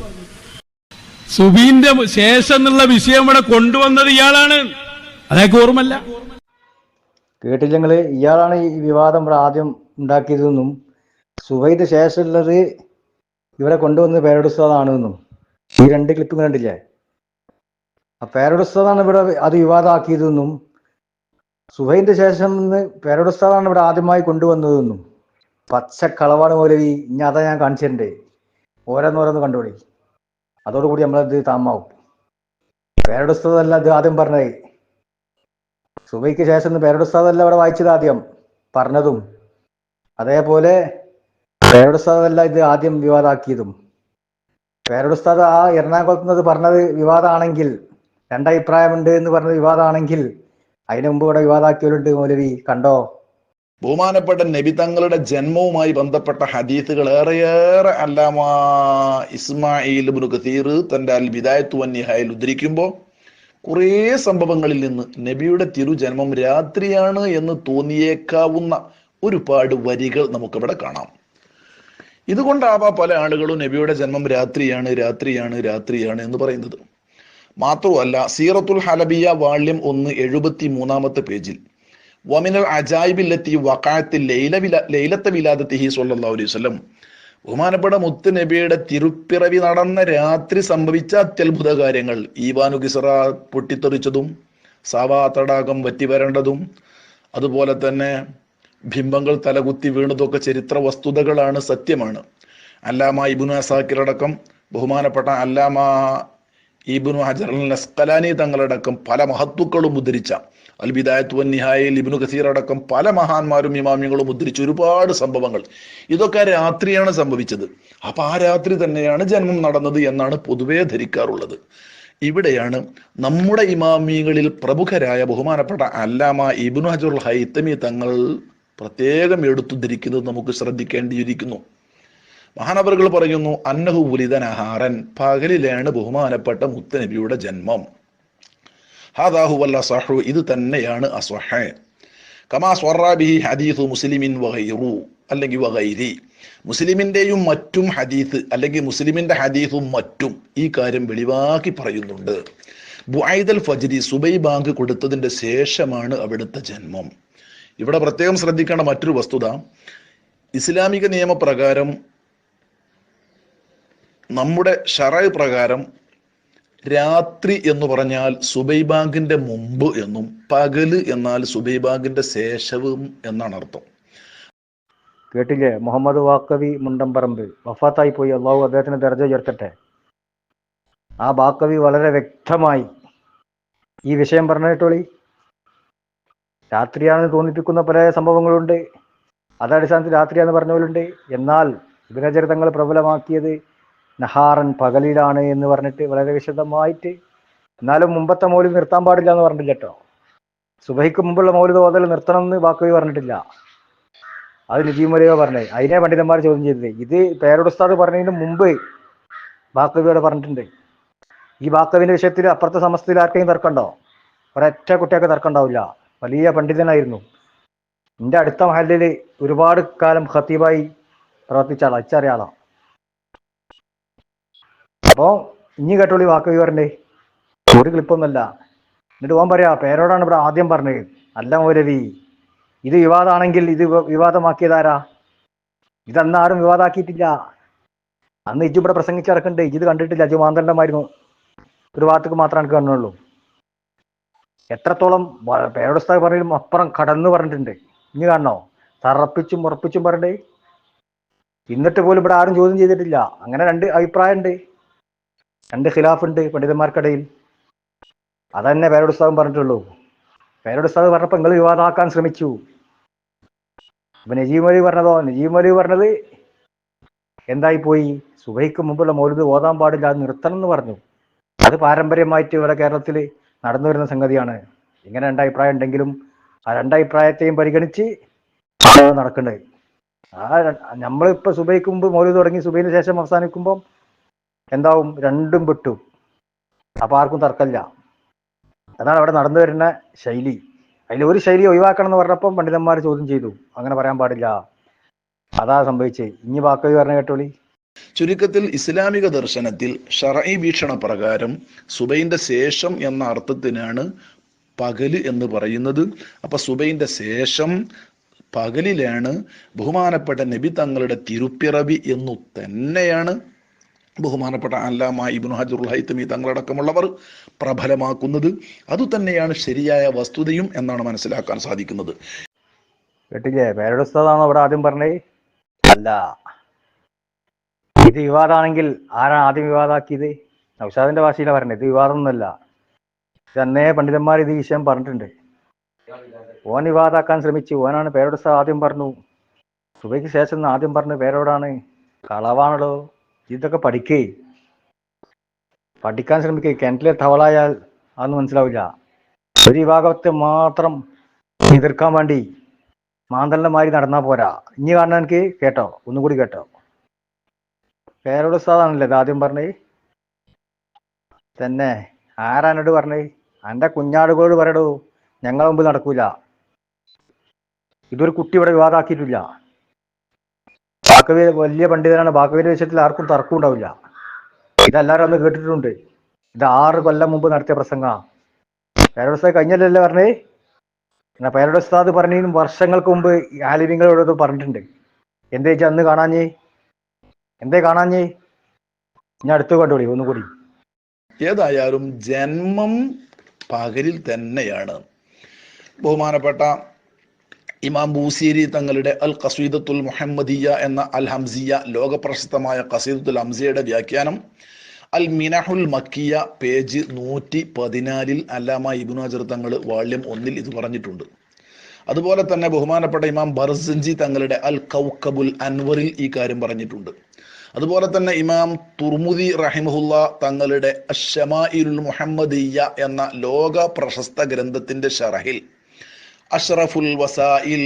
സുബീന്റെ ശേഷം എന്നുള്ള വിഷയം ഇവിടെ കൊണ്ടുവന്നത് ഇയാളാണ്. അതൊക്കെ ഓർമ്മല്ല? കേട്ടില്ലെങ്കില് ഇയാളാണ് ഈ വിവാദം ഇവിടെ ആദ്യം ഉണ്ടാക്കിയതെന്നും സുബഹിന്റെ ശേഷമുള്ളത് ഇവിടെ കൊണ്ടുവന്ന് പേരോട് ഉസ്താദാണെന്നും ഈ രണ്ട് ക്ലിപ്പ് കണ്ടില്ലേ? ആ പേരോടുസ്താദാണ് ഇവിടെ അത് വിവാദമാക്കിയതെന്നും സുബൈന്റെ ശേഷം നിന്ന് പേരോടുസ്താദാണ് ഇവിടെ ആദ്യമായി കൊണ്ടുവന്നതെന്നും പച്ചക്കളവാണ് മൗലവി. ഇനി അതാ ഞാൻ കാണിച്ചിട്ടുണ്ട്. ഓരോന്നോരോന്ന് കണ്ടുപിടി. അതോടുകൂടി നമ്മളത് താമാവും. പേരോടുസ്താദല്ല ഇത് ആദ്യം പറഞ്ഞത്. സുബൈക്ക് ശേഷം പേരോടുസ്താദല്ല ഇവിടെ വായിച്ചത് ആദ്യം പറഞ്ഞതും. അതേപോലെ പേരോടുസ്താദല്ല ഇത് ആദ്യം വിവാദമാക്കിയതും. പേരോടുസ്താദ് ആ എറണാകുളത്ത് നിന്ന് പറഞ്ഞത് വിവാദമാണെങ്കിൽ, രണ്ടഭിപ്രായമുണ്ട് എന്ന് പറഞ്ഞത് വിവാദമാണെങ്കിൽ, അതിനു മുമ്പ് ഇവിടെ വിവാദമാക്കിയവരുണ്ട് മൗലവി. കണ്ടോ? ബഹുമാനപ്പെട്ട നബി തങ്ങളുടെ ജന്മവുമായി ബന്ധപ്പെട്ട ഹദീസുകൾ ഏറെയേറെ അല്ലാമ ഇസ്മായിൽ ഇബ്നു കസീർ തന്റെ അൽ ബിദായത്തു വന്നിഹായിൽ ഉദ്ധരിക്കുമ്പോൾ കുറേ സംഭവങ്ങളിൽ നിന്ന് നബിയുടെ തിരുജന്മം രാത്രിയാണ് എന്ന് തോന്നിയേക്കാവുന്ന ഒരുപാട് വരികൾ നമുക്കിവിടെ കാണാം. ഇതുകൊണ്ടാവാം പല ആളുകളും നബിയുടെ ജന്മം രാത്രിയാണ് രാത്രിയാണ് രാത്രിയാണ് എന്ന് പറയുന്നത്. മാത്രമല്ല, സീറത്തുൽ ഹലബിയ വാള്യം 1 73-ാമത്തെ പേജിൽ വമിനൽ അജായിബില്ലത്തി വഖഅത്തിൽ ലൈലത്ത വിലാദത്തിഹി സ്വല്ലല്ലാഹു അലൈഹി വസല്ലം, ബഹുമാനപ്പെട്ട മുത്ത് നബിയുടെ തിരുപ്പിറവി നടന്ന രാത്രി സംഭവിച്ച അത്യത്ഭുത കാര്യങ്ങൾ, ഈവാനു കിസ്റ പൊട്ടിത്തെറിച്ചതും സാവാ തടാകം വറ്റി വരേണ്ടതും അതുപോലെ തന്നെ ബിംബങ്ങൾ തലകുത്തി വീണതൊക്കെ ചരിത്ര വസ്തുതകളാണ്, സത്യമാണ്. അല്ലാമ ഇബ്നു അസാക്കിർ അടക്കം ബഹുമാനപ്പെട്ട അല്ലാമ ഇബ്നു ഹജർ അൽ അസ്ഖലാനി തങ്ങളടക്കം പല മഹത്തുക്കളും ഉദ്ധരിച്ച അൽ ബിദായത്ത് വൻ നിഹായയിൽ ഇബ്നു കസീർ അടക്കം പല മഹാന്മാരും ഇമാമിങ്ങളും ഉദ്ധരിച്ച ഒരുപാട് സംഭവങ്ങൾ, ഇതൊക്കെ രാത്രിയാണ് സംഭവിച്ചത്. അപ്പൊ ആ രാത്രി തന്നെയാണ് ജന്മം നടന്നത് എന്നാണ് പൊതുവേ ധരിക്കാറുള്ളത്. ഇവിടെയാണ് നമ്മുടെ ഇമാമികളിൽ പ്രമുഖരായ ബഹുമാനപ്പെട്ട അല്ലാമ ഇബ്നു ഹജറുൽ ഹൈതമി തങ്ങൾ പ്രത്യേകം എടുത്തുദ്ധരിക്കുന്നത് നമുക്ക് ശ്രദ്ധിക്കേണ്ടിയിരിക്കുന്നു. മഹാനവറുകൾ പറയുന്നു, അന്നഹു ഉലിദ നഹാറൻ, പകലിലാണ് ബഹുമാനപ്പെട്ട മുത്തനബിയുടെ ജന്മം. ഹാദാഹു വല്ല സഹു, ഇത് തന്നെയാണ് അസ്വഹ. കമാ സ്വറ ബിഹി ഹദീസു മുസ്ലിമിൻ വഗൈറു, അല്ലെങ്കിൽ വഗൈരി, മുസ്ലിമിന്റെയും മറ്റും ഹദീസ് അല്ലെങ്കിൽ മുസ്ലിമിന്റെ ഹദീസും മറ്റും ഈ കാര്യം വെളിവാക്കി പറയുന്നുണ്ട്. ബുഐദൽ ഫജ്രി, സുബൈ ബാങ്ക് കൊടുത്തതിന്റെ ശേഷമാണ് അവിടുത്തെ ജന്മം. ഇവിടെ പ്രത്യേകം ശ്രദ്ധിക്കേണ്ട മറ്റൊരു വസ്തുത, ഇസ്ലാമിക നിയമപ്രകാരം നമ്മുടെ ശറഅ് പ്രകാരം രാത്രി എന്ന് പറഞ്ഞാൽ സുബൈ ബാങ്കിന്റെ മുമ്പ് എന്നും പകല് എന്നാൽ സുബൈ ബാങ്കിന്റെ ശേഷവും എന്നാണ് അർത്ഥം. കേട്ടില്ലേ? മുഹമ്മദ് വാക്കവി മുണ്ടംപറമ്പ് വഫാത്തായി പോയി. അള്ളാഹു അദ്ദേഹത്തിന് ദർജ ഉയർത്തട്ടെ. ആ ബാക്കവി വളരെ വ്യക്തമായി ഈ വിഷയം പറഞ്ഞിട്ടോളി. രാത്രിയാണെന്ന് തോന്നിപ്പിക്കുന്ന പല സംഭവങ്ങളുണ്ട്. അതടിസ്ഥാനത്തിൽ രാത്രിയാന്ന് പറഞ്ഞവരുണ്ട്. എന്നാൽ ഇബ്നു ഹജർ തങ്ങൾ പ്രബലമാക്കിയത് നഹാറൻ, പകലിലാണ് എന്ന് പറഞ്ഞിട്ട് വളരെ വിശദമായിട്ട്. എന്നാലും മുമ്പത്തെ മൗലിദ് നിർത്താൻ പാടില്ല എന്ന് പറഞ്ഞിട്ടില്ല കേട്ടോ. സുബഹിക്ക് മുമ്പുള്ള മൗലിദ് ഓതൽ നിർത്തണം എന്ന് ബാക്കവി പറഞ്ഞിട്ടില്ല. അത് നജീം വലിയ പറഞ്ഞത്. അതിനെ പണ്ഡിതന്മാർ ചോദ്യം ചെയ്തത്. ഇത് പേരോടുസ്താദ് പറഞ്ഞതിന് മുമ്പ് ബാക്കവിയോടെ പറഞ്ഞിട്ടുണ്ട്. ഈ ബാക്കവിന്റെ വിഷയത്തിൽ അപ്പുറത്തെ സമസ്തയിൽ ആർക്കെങ്കിലും തർക്കമുണ്ടോ? ഒരൊറ്റ കുട്ടിയൊക്കെ തർക്കം ഉണ്ടാവില്ല. വലിയ പണ്ഡിതനായിരുന്നു. എൻ്റെ അടുത്ത മഹല്ലിൽ ഒരുപാട് കാലം ഖത്തീബായി പ്രവർത്തിച്ച ആളാ, ഇച്ചറിയ ആളാ. അപ്പോൾ ഇനി കേട്ടോളി വാക്കവി പറഞ്ഞേ, ഒരു ക്ലിപ്പൊന്നുമല്ല. എന്നിട്ട് ഓൻ പറയാ, പേരോടാണ് ഇവിടെ ആദ്യം പറഞ്ഞത്. അല്ല മൗലവി, ഇത് വിവാദമാണെങ്കിൽ ഇത് വിവാദമാക്കിയതാരാ? ഇതന്ന് ആരും വിവാദമാക്കിയിട്ടില്ല. അന്ന് ഇജ്ജ് ഇവിടെ പ്രസംഗിച്ചിറക്കണ്ട്, ഇത് കണ്ടിട്ടില്ല. ഇജ്ജ് മാന്തണ്ടമായിരുന്നു. ഒരു ഭാഗത്തേക്ക് മാത്രമേ എനിക്ക് കാണുന്നുള്ളൂ. എത്രത്തോളം പേരോടുസ്താദ് പറഞ്ഞാലും അപ്പുറം കടന്നു പറഞ്ഞിട്ടുണ്ട്. ഇനി കാണണോ? തറപ്പിച്ചും ഉറപ്പിച്ചും പറഞ്ഞേ. എന്നിട്ട് പോലും ഇവിടെ ആരും ചോദ്യം ചെയ്തിട്ടില്ല. അങ്ങനെ രണ്ട് അഭിപ്രായമുണ്ട്, രണ്ട് ഖിലാഫുണ്ട് പണ്ഡിതന്മാർക്കിടയിൽ. അതന്നെ പേരോടുസ്താദും പറഞ്ഞിട്ടുള്ളൂ. പേരോടുസ്താദ് പറഞ്ഞപ്പോൾ നിങ്ങൾ വിവാദമാക്കാൻ ശ്രമിച്ചു. ഇപ്പൊ നജീം അലി പറഞ്ഞതോ? നജീം അലി പറഞ്ഞത് എന്തായി പോയി? സുബഹിക്ക് മുമ്പുള്ള മൗലിദ് ഓതാൻ പാടില്ല, അത് നിർത്തണം എന്ന് പറഞ്ഞു. അത് പാരമ്പര്യമായിട്ട് ഇവിടെ കേരളത്തിൽ നടന്നു വരുന്ന സംഗതിയാണ്. ഇങ്ങനെ രണ്ടഭിപ്രായം ഉണ്ടെങ്കിലും ആ രണ്ടഭിപ്രായത്തെയും പരിഗണിച്ച് നടക്കേണ്ടത്. നമ്മളിപ്പോൾ സുബൈക്ക് മുമ്പ് മൗലിദ് തുടങ്ങി സുബൈന് ശേഷം അവസാനിക്കുമ്പം എന്താവും? രണ്ടും വിട്ടു. അപ്പം ആർക്കും തർക്കമില്ല. അതാണ് അവിടെ നടന്നു വരുന്ന ശൈലി. അതിൽ ഒരു ശൈലി ഒഴിവാക്കണം എന്ന് പറഞ്ഞപ്പം പണ്ഡിതന്മാർ ചോദ്യം ചെയ്തു. അങ്ങനെ പറയാൻ പാടില്ല. അതാ സംഭവിച്ചേ. ഇനി ബാക്കി പറഞ്ഞ കേട്ടോളി. ചുരുക്കത്തിൽ ഇസ്ലാമിക ദർശനത്തിൽ ശറഈ വീക്ഷണ പ്രകാരം സുബൈന്റെ ശേഷം എന്ന അർത്ഥത്തിനാണ് പകല് എന്ന് പറയുന്നത്. അപ്പൊ സുബൈന്റെ ശേഷം പകലിലാണ് ബഹുമാനപ്പെട്ട നബി തങ്ങളുടെ തിരുപ്പിറവി എന്നു തന്നെയാണ് ബഹുമാനപ്പെട്ട അല്ലാമ ഇബ്നു ഹജറുൽ ഹൈതമി തങ്ങളടക്കമുള്ളവർ പ്രബലമാക്കുന്നത്. അതുതന്നെയാണ് ശരിയായ വസ്തുതയും എന്നാണ് മനസ്സിലാക്കാൻ സാധിക്കുന്നത്. കേട്ടില്ലേ? പേരുടെ ഉസ്താദാണോ ഇവിടെ ആദ്യം പറഞ്ഞത്? അല്ല, ഇത് വിവാദമാണെങ്കിൽ ആരാണ് ആദ്യം വിവാദമാക്കിയത്? നൗഷാദിന്റെ ഭാഷയിലാണ് പറഞ്ഞത്. ഇത് വിവാദമൊന്നുമല്ല. ഇത് അന്നേ പണ്ഡിതന്മാർ ഇത് വിഷയം പറഞ്ഞിട്ടുണ്ട്. ഓൻ വിവാദമാക്കാൻ ശ്രമിച്ചു. ഓനാണ് പേരുടെ ഉസ്താദ് ആദ്യം പറഞ്ഞു. സുബൈക്ക് ശേഷം ആദ്യം പറഞ്ഞു പേരോടാണ്. കളവാണല്ലോ. ഇതൊക്കെ പഠിക്കാൻ ശ്രമിക്കുക. കിണറ്റിലെ തവളായാൽ അതൊന്നും മനസ്സിലാവില്ല. ഒരു വിഭാഗത്തെ മാത്രം എതിർക്കാൻ വേണ്ടി മാന്തലിന്റെ മാതിരി നടന്നാ പോരാ. ഇനി കാണാൻ എനിക്ക് കേട്ടോ, ഒന്നുകൂടി കേട്ടോ. പേരോട് ഉസ്താദാണല്ലേ ഇത് ആദ്യം പറഞ്ഞത്? തന്നെ ആരാനോട് പറഞ്ഞത്? എൻ്റെ കുഞ്ഞാടുകളോട് പറയടോ, ഞങ്ങളെ മുമ്പ് നടക്കൂല. ഇതൊരു കുട്ടി ഇവിടെ വിവാദമാക്കിയിട്ടില്ല. ബാക്കവി വലിയ പണ്ഡിതനാണ്. ബാക്കവിന്റെ വിഷയത്തിൽ ആർക്കും തർക്കം ഉണ്ടാവില്ല. ഇതെല്ലാവരും അന്ന് കേട്ടിട്ടുണ്ട്. ഇത് 6 കൊല്ലം മുമ്പ് നടത്തിയ പ്രസംഗ. പേരോട് ഉസ്താദ് കഴിഞ്ഞല്ലേ പറഞ്ഞേ? എന്നാ പേരോട് ഉസ്താദ് പറഞ്ഞതിനും വർഷങ്ങൾക്ക് മുമ്പ് ആലിമ്യങ്ങളോട് പറഞ്ഞിട്ടുണ്ട്. എന്തേ അന്ന് കാണാഞ്ഞേ? എന്തേ കാണാഞ്ഞേ? ഞാൻ അടുത്ത് കണ്ടുപിടി ഒന്നുകൂടി. ഏതായാലും ജന്മം പകലിൽ തന്നെയാണ്. ബഹുമാനപ്പെട്ട ഇമാം ബൂസീരി തങ്ങളുടെ അൽ ഖസീദത്തുൽ മുഹമ്മദിയ എന്ന അൽ ഹംസിയ, ലോകപ്രശസ്തമായ ഖസീദത്തുൽ ഹംസിയയുടെ വ്യാഖ്യാനം അൽ മിനഹുൽ മക്കിയ പേജ് 114 അല്ലാമ ഇബ്നു ഹജർ തങ്ങൾ വാള്യം 1 ഇത് പറഞ്ഞിട്ടുണ്ട്. അതുപോലെ തന്നെ ബഹുമാനപ്പെട്ട ഇമാം ബർസഞ്ചി തങ്ങളുടെ അൽ കൗക്കബുൽ അൻവറിൽ ഈ കാര്യം പറഞ്ഞിട്ടുണ്ട്. അതുപോലെ തന്നെ ഇമാം തുർമുദി റഹിമഹുല്ല തങ്ങളുടെ അശ്ശമാഇലുൽ മുഹമ്മദിയ എന്ന ലോക പ്രശസ്ത ഗ്രന്ഥത്തിന്റെ ഷറഹിൽ അഷ്റഫുൽ വസായിൽ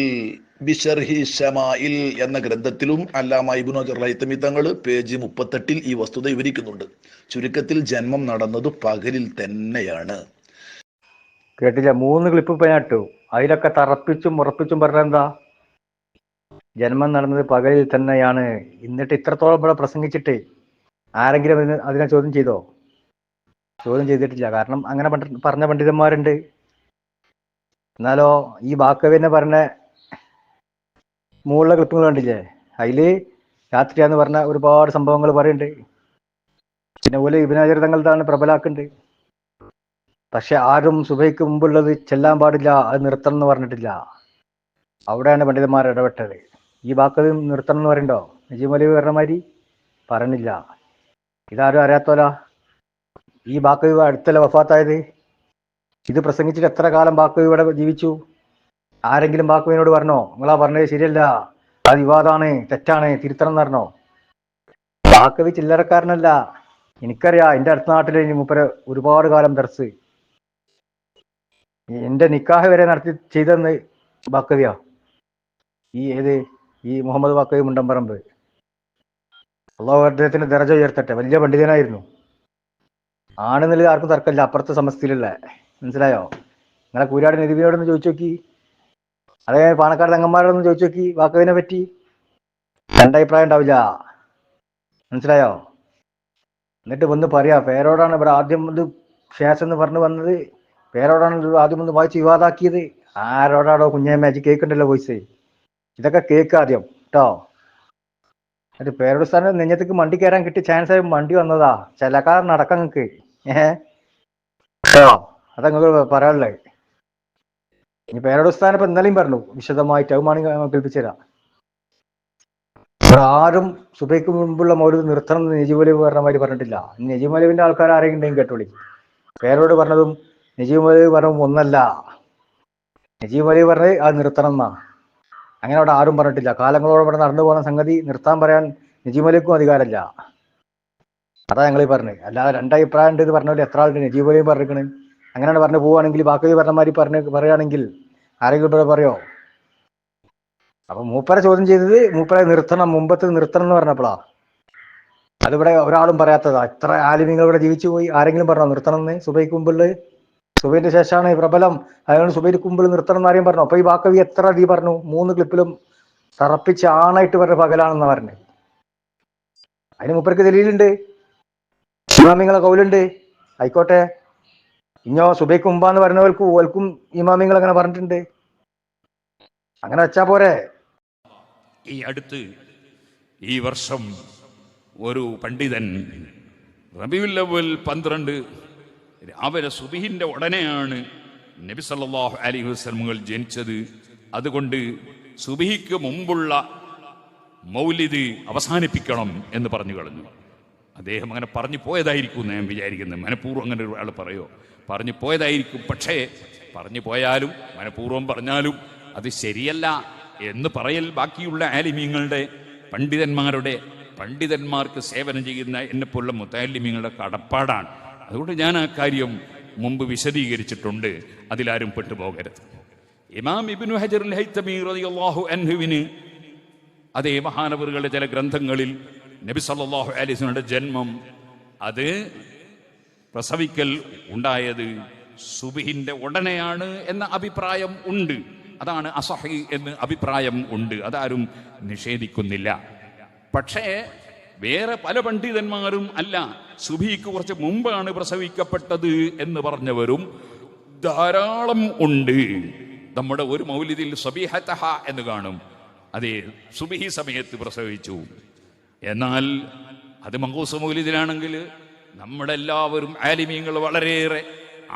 ബിഷർഹി ഷമായിൽ എന്ന ഗ്രന്ഥത്തിലും അല്ലാമ ഇബ്നു ഹജർ ഹൈതമി തങ്ങൾ പേജ് 38 ഈ വസ്തുത വിവരിക്കുന്നുണ്ട്. ചുരുക്കത്തിൽ ജന്മം നടന്നത് പകലിൽ തന്നെയാണ്. കേട്ടില്ല? 3 ക്ലിപ്പ് ഇട്ടു. അതിലൊക്കെ തറപ്പിച്ചും ഉറപ്പിച്ചും പറഞ്ഞെന്താ? ജന്മം നടന്നത് പകലിൽ തന്നെയാണ്. എന്നിട്ട് ഇത്രത്തോളം ഇവിടെ പ്രസംഗിച്ചിട്ട് ആരെങ്കിലും അതിനെ ചോദ്യം ചെയ്തോ? ചോദ്യം ചെയ്തിട്ടില്ല. കാരണം അങ്ങനെ പറഞ്ഞ പണ്ഡിതന്മാരുണ്ട്. എന്നാലോ ഈ ബാക്കവിനെ പറഞ്ഞ മുകളിലെ ക്ലിപ്പുകൾ കണ്ടില്ലേ? അതില് രാത്രിയാന്ന് പറഞ്ഞ ഒരുപാട് സംഭവങ്ങൾ പറയുന്നുണ്ട്. പിന്നെ പോലെ ഇബ്നു ഹജർ തങ്ങളതാണ് പ്രബലാക്കുന്നുണ്ട്. പക്ഷെ ആരും സുബൈക്ക് മുമ്പുള്ളത് ചെല്ലാൻ പാടില്ല, അത് നിർത്തണം എന്ന് പറഞ്ഞിട്ടില്ല. അവിടെയാണ് പണ്ഡിതന്മാർ ഇടപെട്ടത്. ഈ ബാക്കവി നിർത്തണം എന്ന് പറയണ്ടോ? നജീബ് അലി പറഞ്ഞ മാതിരി പറഞ്ഞില്ല. ഇതാരും അറിയാത്തോല. ഈ ബാക്കവി അടുത്തല്ല വഫാത്തായത്. ഇത് പ്രസംഗിച്ചിട്ട് എത്ര കാലം ബാക്കവി ഇവിടെ ജീവിച്ചു? ആരെങ്കിലും ബാക്കവിനോട് പറഞ്ഞോ നിങ്ങളാ പറഞ്ഞത് ശരിയല്ല, അത് വിവാദമാണ്, തെറ്റാണ്, തിരുത്തണം എന്ന് പറഞ്ഞോ? ബാക്കവി ചില്ലറക്കാരനല്ല. എനിക്കറിയാം. എൻ്റെ അടുത്ത നാട്ടിൽ മൂപ്പര് ഒരുപാട് കാലം ദർസ്, എൻ്റെ നിക്കാഹ് വരെ നടത്തി ചെയ്തെന്ന് ബാക്കവിയാ. ഈ മുഹമ്മദ് ബാക്കവി മുണ്ടമ്പറമ്പ്. അള്ളാഹു അദ്ദേഹത്തിന്റെ ദർജ ഉയർത്തട്ടെ. വലിയ പണ്ഡിതനായിരുന്നു. ആണെന്നുള്ളത് ആർക്കും തർക്കമില്ല. അപ്പുറത്തെ സമസ്തയിലുള്ള, മനസ്സിലായോ? നിങ്ങളെ കൂരാട് നബിയോടൊന്ന് ചോദിച്ചു നോക്കി, അതേ പാണക്കാട് തങ്ങന്മാരോടൊന്ന് ചോദിച്ചു നോക്കി ബാക്കവിനെ പറ്റി. രണ്ടഭിപ്രായം ഉണ്ടാവില്ല. മനസ്സിലായോ? എന്നിട്ട് ഒന്ന് പറയാ പേരോടാണ് ഇവിടെ ആദ്യം ഇത് ശേഷം എന്ന് പറഞ്ഞു വന്നത്. പേരോടാണ് ആദ്യം ഒന്ന് വായിച്ച് വിവാദാക്കിയത്. ആരോടാടോ കുഞ്ഞമ്മേച്ചി? കേൾക്കണ്ടല്ലോ വോയിസ്. ഇതൊക്കെ കേക്ക് ആദ്യം കേട്ടോ. എന്നിട്ട് പേരോട് സ്ഥാനം നെഞ്ഞത്തേക്ക് മണ്ടി കയറാൻ കിട്ടിയ ചാൻസ് ആയി മണ്ടി വന്നതാ. ചിലക്കാരൻ നടക്കാം നിങ്ങക്ക്. കേട്ടോ? അതങ്ങൾക്ക് പറയാനുള്ളത്. ഇനി പേരോട് സ്ഥാനം ഇപ്പൊ ഇന്നലെയും പറഞ്ഞു വിശദമായിട്ട്. അതുമാണെങ്കിൽ കേൾപ്പിച്ചു തരാം. ആരും സുബൈക്ക് മുമ്പുള്ള മൗലിദ് നിർത്തണം എന്ന് നജീബ് അലി പറഞ്ഞ മാതിരി പറഞ്ഞിട്ടില്ല. നജീബ് അലിവിന്റെ ആൾക്കാർ ആരെങ്കിലും ഉണ്ടെങ്കിൽ കേട്ടോളി. പേരോട് പറഞ്ഞതും നജീബ് അലി പറഞ്ഞതും ഒന്നല്ല. നജീബ് അലി പറഞ്ഞത് അത് നിർത്തണം എന്നാ. അങ്ങനെ അവിടെ ആരും പറഞ്ഞിട്ടില്ല. കാലങ്ങളോട് ഇവിടെ നടന്നു പോകുന്ന സംഗതി നിർത്താൻ പറയാൻ നജീബ് അലിക്കും അധികാരമില്ല. അതാ ഞങ്ങൾ പറഞ്ഞത്. അല്ലാതെ രണ്ടഭിപ്രായം ഉണ്ട് എന്ന് പറഞ്ഞ എത്ര ആളുണ്ട്? നജീബ് അലിയും പറഞ്ഞിരിക്കണ്. അങ്ങനെയാണ് പറഞ്ഞു പോവുകയാണെങ്കിൽ ബാക്കി പറഞ്ഞ മാതിരി പറയുകയാണെങ്കിൽ ആരെങ്കിലും ഇവിടെ പറയോ? അപ്പൊ മൂപ്പരെ ചോദ്യം ചെയ്തത് മൂപ്പരെ നിർത്തണം, മുമ്പത്ത് നിർത്തണം എന്ന് പറഞ്ഞപ്പോഴാ. അതിവിടെ ഒരാളും പറയാത്തതാ. ഇത്ര ആലിമ്യങ്ങൾ ഇവിടെ ജീവിച്ചു പോയി. ആരെങ്കിലും പറഞ്ഞോ നിർത്തണം എന്ന്? സുബൈക്ക് മുമ്പുള്ള, സുബൈന്റെ ശേഷമാണ് പ്രബലം, അതുകൊണ്ട് സുബൈക്ക് മുമ്പിൽ നിർത്തണം എന്ന് ആരെയും പറഞ്ഞു? അപ്പൊ ഈ ബാക്കവി എത്ര പറഞ്ഞു? 3 ക്ലിപ്പിലും തറപ്പിച്ച് ആണായിട്ട് പറഞ്ഞ പകലാണെന്ന് പറഞ്ഞു. അതിന് മൂപ്പർക്ക് ദലീലുണ്ട്, ഇമാമിങ്ങളെ കൗലുണ്ട്. ആയിക്കോട്ടെ. ഇഞ്ഞോ സുബൈക്ക് മുമ്പാന്ന് പറഞ്ഞവർക്ക് ഓൽക്കും ഇമാമിങ്ങൾ അങ്ങനെ പറഞ്ഞിട്ടുണ്ട്. അങ്ങനെ വെച്ചാ പോരെ? ഈ വർഷം ഒരു പണ്ഡിതൻ റബീഉൽ അവ്വൽ 12 രാവിലെ സുബ്ഹിന്റെ ഉടനെയാണ് നബി സല്ലല്ലാഹു അലൈഹി വസല്ലം ജനിച്ചത്, അതുകൊണ്ട് സുബ്ഹിക്ക് മുമ്പുള്ള മൗലിദ് അവസാനിപ്പിക്കണം എന്ന് പറഞ്ഞു കളഞ്ഞു. അദ്ദേഹം അങ്ങനെ പറഞ്ഞു പോയതായിരിക്കും ഞാൻ വിചാരിക്കുന്നത്. മനഃപൂർവ്വം അങ്ങനെ ഒരാൾ പറയോ? പറഞ്ഞു പോയതായിരിക്കും. പക്ഷേ പറഞ്ഞു പോയാലും മനഃപൂർവ്വം പറഞ്ഞാലും അത് ശരിയല്ല എന്ന് പറയൽ ബാക്കിയുള്ള ആലിമീങ്ങളുടെ പണ്ഡിതന്മാർക്ക് സേവനം ചെയ്യുന്ന എന്നെപ്പോലുള്ള മുത്തഅല്ലിമീങ്ങളുടെ കടപ്പാടാണ്. അതുകൊണ്ട് ഞാൻ ആ കാര്യം മുമ്പ് വിശദീകരിച്ചിട്ടുണ്ട്, അതിലാരും പെട്ടുപോകരുത്. ഇമാം ഇബ്നു ഹജർ അൽ ഹൈതമി റളിയല്ലാഹു അൻഹുവിന് അതേ മഹാനവറുകളുടെ ചില ഗ്രന്ഥങ്ങളിൽ നബി സല്ലല്ലാഹു അലൈഹി വസല്ലമയുടെ ജന്മം, അത് പ്രസവിക്കൽ ഉണ്ടായത് സുബ്ഹിന്റെ ഉടനെയാണ് എന്ന അഭിപ്രായം ഉണ്ട്. അതാണ് അസഹി എന്ന് അഭിപ്രായം ഉണ്ട്, അതാരും നിഷേധിക്കുന്നില്ല. പക്ഷേ വേറെ പല പണ്ഡിതന്മാരും അല്ല, സുബ്ഹിക്ക് കുറച്ച് മുമ്പാണ് പ്രസവിക്കപ്പെട്ടത് എന്ന് പറഞ്ഞവരും ധാരാളം ഉണ്ട്. നമ്മുടെ ഒരു മൗലിദിൽ സബീഹതഹ എന്ന് കാണും, അതേ സുബ്ഹി സമയത്ത് പ്രസവിച്ചു. എന്നാൽ അത് മങ്കൂസ് മൗലിദിലാണെങ്കിൽ നമ്മളെല്ലാവരും ആലിമീങ്ങൾ വളരെയേറെ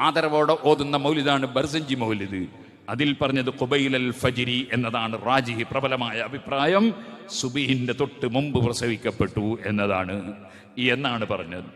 ആദരവോടെ ഓതുന്ന മൗലിദാണ് ബർസഞ്ചി മൗലിദ്. അതിൽ പറഞ്ഞത് ഖുബൈലൽ ഫജ്രി എന്നതാണ് റാജിഹി, പ്രബലമായ അഭിപ്രായം. സുബ്ഹിന്റെ തൊട്ട് മുമ്പ് പ്രസവിക്കപ്പെട്ടു എന്നാണ് പറഞ്ഞത്.